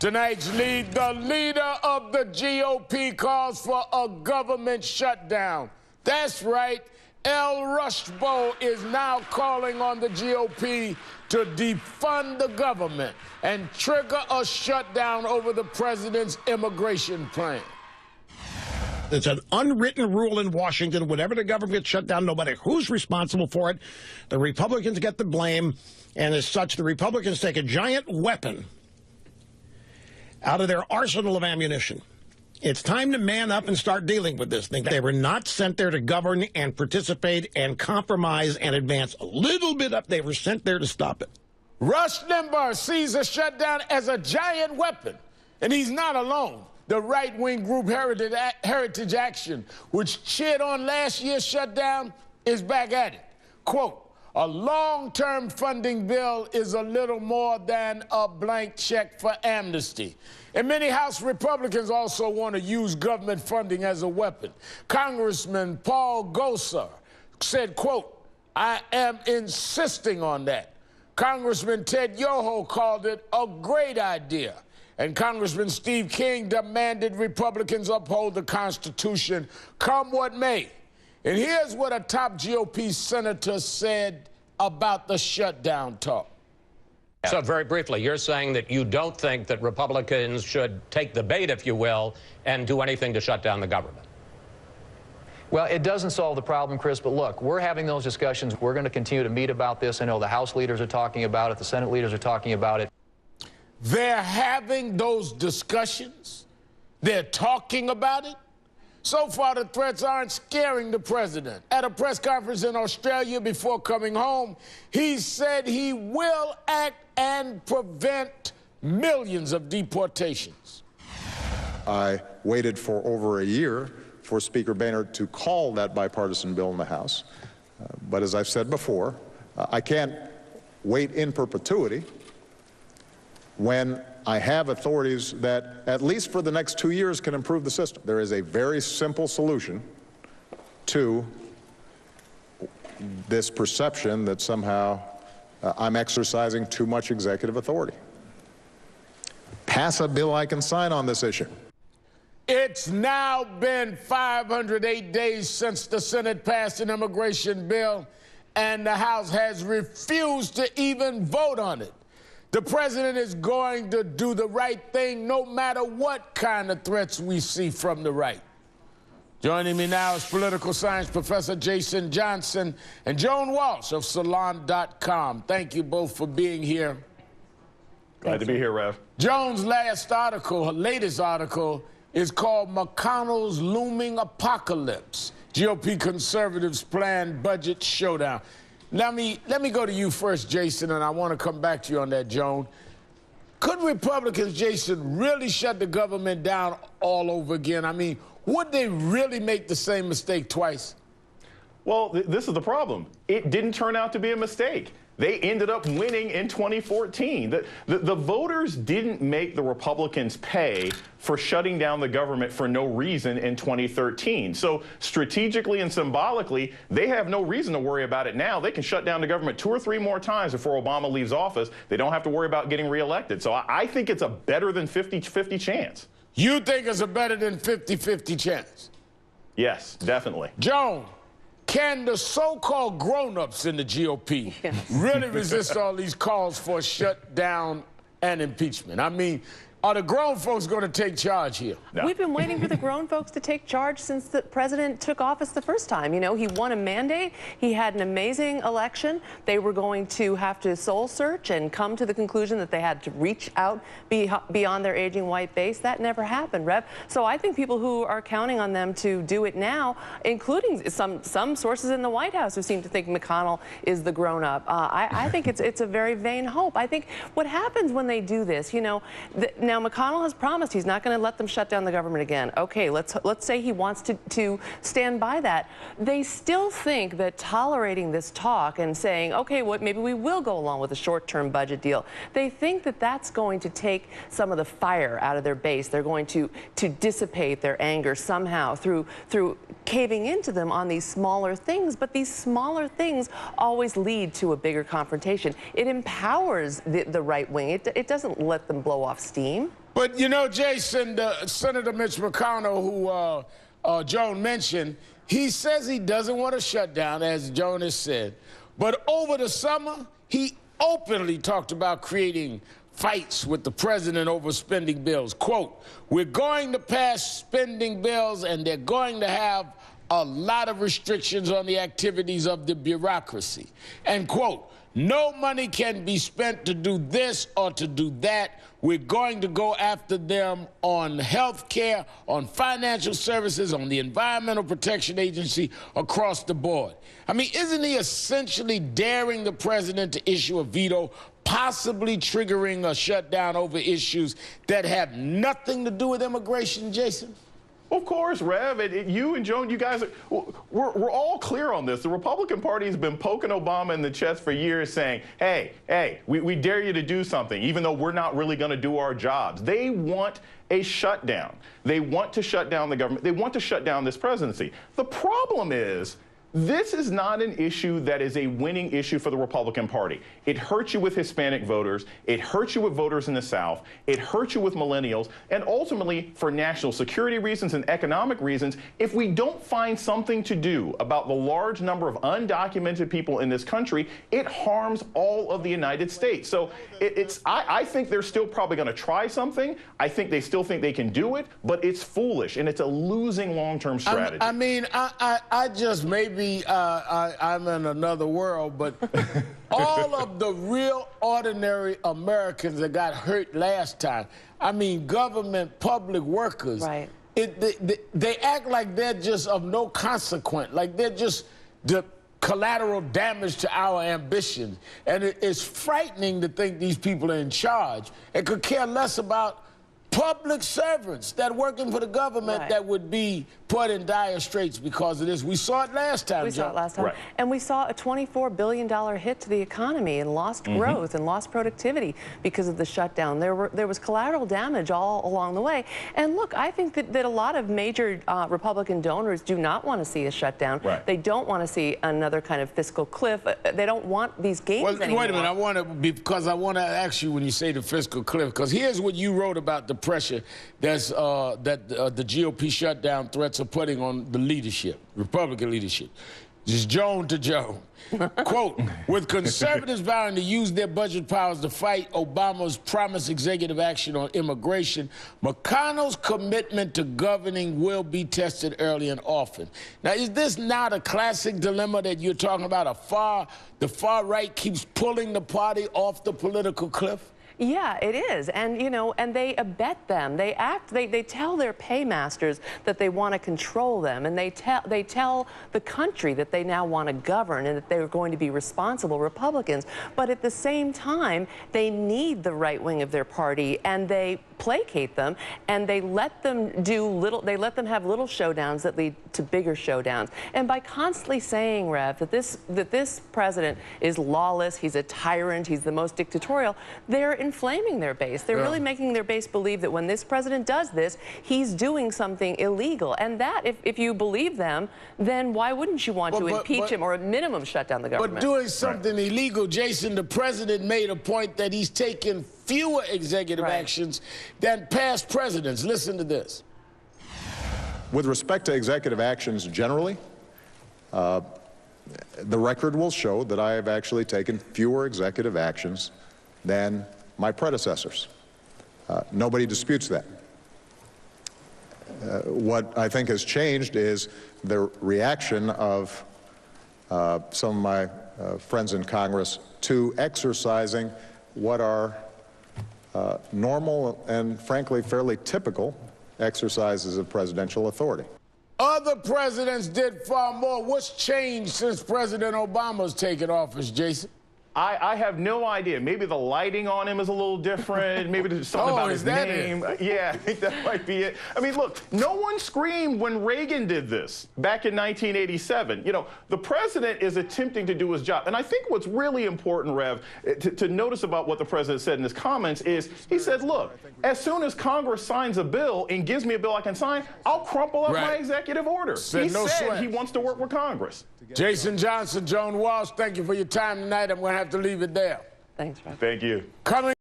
Tonight's lead, the leader of the GOP calls for a government shutdown. That's right. El Rushbo is now calling on the GOP to defund the government and trigger a shutdown over the president's immigration plan. It's an unwritten rule in Washington. Whenever the government gets shut down, no matter who's responsible for it, the Republicans get the blame. And as such, the Republicans take a giant weapon out of their arsenal of ammunition. It's time to man up and start dealing with this thing. They were not sent there to govern and participate and compromise and advance a little bit up. They were sent there to stop it. Rush Limbaugh sees a shutdown as a giant weapon, and he's not alone. The right-wing group Heritage Action, which cheered on last year's shutdown, is back at it. Quote, a long-term funding bill is a little more than a blank check for amnesty. And many House Republicans also want to use government funding as a weapon. Congressman Paul Gosar said, quote, I am insisting on that. Congressman Ted Yoho called it a great idea. And Congressman Steve King demanded Republicans uphold the Constitution, come what may. And here's what a top GOP senator said about the shutdown talk. So very briefly, you're saying that you don't think that Republicans should take the bait, if you will, and do anything to shut down the government? Well, it doesn't solve the problem, Chris, but look, we're having those discussions. We're going to continue to meet about this. I know the House leaders are talking about it. The Senate leaders are talking about it. They're having those discussions. They're talking about it. So far, the threats aren't scaring the president. At a press conference in Australia before coming home, he said he will act and prevent millions of deportations. I waited for over a year for Speaker Boehner to call that bipartisan bill in the House. But as I've said before, I can't wait in perpetuity when I have authorities that, at least for the next 2 years, can improve the system. There is a very simple solution to this perception that somehow I'm exercising too much executive authority. Pass a bill I can sign on this issue. It's now been 508 days since the Senate passed an immigration bill, and the House has refused to even vote on it. The president is going to do the right thing no matter what kind of threats we see from the right. Joining me now is political science professor Jason Johnson and Joan Walsh of Salon.com. Thank you both for being here. Glad to be here, Rev. Joan's latest article is called McConnell's Looming Apocalypse, GOP Conservatives Plan Budget Showdown. Let me go to you first, Jason, and I want to come back to you on that, Joan. Could Republicans, Jason, really shut the government down all over again? I mean, would they really make the same mistake twice? Well, this is the problem. It didn't turn out to be a mistake. They ended up winning in 2014. The voters didn't make the Republicans pay for shutting down the government for no reason in 2013. So strategically and symbolically, they have no reason to worry about it now. They can shut down the government 2 or 3 more times before Obama leaves office. They don't have to worry about getting reelected. So I think it's a better than 50-50 chance. You think it's a better than 50-50 chance? Yes, definitely. Joan, can the so-called grown-ups in the GOP really resist all these calls for shutdown and impeachment? I mean, are the grown folks going to take charge here? No. We've been waiting for the grown folks to take charge since the president took office the first time. You know, he won a mandate. He had an amazing election. They were going to have to soul search and come to the conclusion that they had to reach out beyond their aging white base. That never happened, Rev. So I think people who are counting on them to do it now, including some sources in the White House who seem to think McConnell is the grown-up, I think it's a very vain hope. I think what happens when they do this, you know, now McConnell has promised he's not going to let them shut down the government again. Okay, let's say he wants to stand by that. They still think that tolerating this talk and saying, okay, maybe we will go along with a short-term budget deal. They think that that's going to take some of the fire out of their base. They're going to dissipate their anger somehow through caving into them on these smaller things. But these smaller things always lead to a bigger confrontation. It empowers the right wing. It doesn't let them blow off steam. But, you know, Jason, Senator Mitch McConnell, who Joan mentioned, he says he doesn't want a shutdown, as Joan has said. But over the summer, he openly talked about creating fights with the president over spending bills. Quote, we're going to pass spending bills, and they're going to have a lot of restrictions on the activities of the bureaucracy. And quote, no money can be spent to do this or to do that. We're going to go after them on health care, on financial services, on the Environmental Protection Agency, across the board. I mean, isn't he essentially daring the president to issue a veto, possibly triggering a shutdown over issues that have nothing to do with immigration, Jason? Of course, Rev, you and Joan, you guys, we're all clear on this. The Republican Party has been poking Obama in the chest for years saying, hey, we dare you to do something, even though we're not really going to do our jobs. They want a shutdown. They want to shut down the government. They want to shut down this presidency. The problem is, this is not an issue that is a winning issue for the Republican Party. It hurts you with Hispanic voters. It hurts you with voters in the South. It hurts you with millennials. And ultimately, for national security reasons and economic reasons, if we don't find something to do about the large number of undocumented people in this country, it harms all of the United States. So I think they're still probably going to try something. I think they still think they can do it, but it's foolish, and it's a losing long-term strategy. I mean, I just maybe I'm in another world, but all of the real ordinary Americans that got hurt last time, I mean, government, public workers, right. They act like they're just of no consequence, like they're just the collateral damage to our ambitions. And it's frightening to think these people are in charge and could care less about public servants that working for the government right. that would be put in dire straits because of this. We saw it last time, We saw it last time. Right. And we saw a $24 billion hit to the economy and lost growth and lost productivity because of the shutdown. There was collateral damage all along the way. And look, I think that a lot of major Republican donors do not want to see a shutdown. Right. They don't want to see another kind of fiscal cliff. They don't want these gains anymore. Wait a minute, because I want to ask you when you say the fiscal cliff, because here's what you wrote about the pressure that the GOP shutdown threats are putting on the leadership, Republican leadership. This is Joan to Joan. Quote, with conservatives vowing to use their budget powers to fight Obama's promised executive action on immigration, McConnell's commitment to governing will be tested early and often. Now, is this not a classic dilemma that you're talking about? The far right keeps pulling the party off the political cliff? Yeah, it is. And, you know, and they abet them. They tell their paymasters that they want to control them. And they tell the country that they now want to govern and that they're going to be responsible Republicans. But at the same time, they need the right wing of their party, and they placate them, and they let them have little showdowns that lead to bigger showdowns. And by constantly saying, Rev, that this president is lawless, he's a tyrant, he's the most dictatorial, they're inflaming their base. They're really making their base believe that when this president does this, he's doing something illegal. And that, if you believe them, then why wouldn't you want to impeach him or at minimum shut down the government? But doing something illegal, Jason, the president made a point that he's taken fewer executive actions than past presidents. Listen to this. With respect to executive actions generally, the record will show that I have actually taken fewer executive actions than my predecessors. Nobody disputes that. What I think has changed is the reaction of some of my friends in Congress to exercising what are normal and, frankly, fairly typical exercises of presidential authority. Other presidents did far more. What's changed since President Obama's taken office, Jason? I have no idea. Maybe the lighting on him is a little different. Maybe there's something about his name. Yeah, I think that might be it. I mean, look, no one screamed when Reagan did this back in 1987. You know, the president is attempting to do his job. And I think what's really important, Rev, to notice about what the president said in his comments is he said, look, as soon as Congress signs a bill and gives me a bill I can sign, I'll crumple up my executive order. He said he wants to work with Congress. Jason Johnson, Joan Walsh, thank you for your time tonight. I'm going to have to leave it there. Thanks, Rob. Thank you. Coming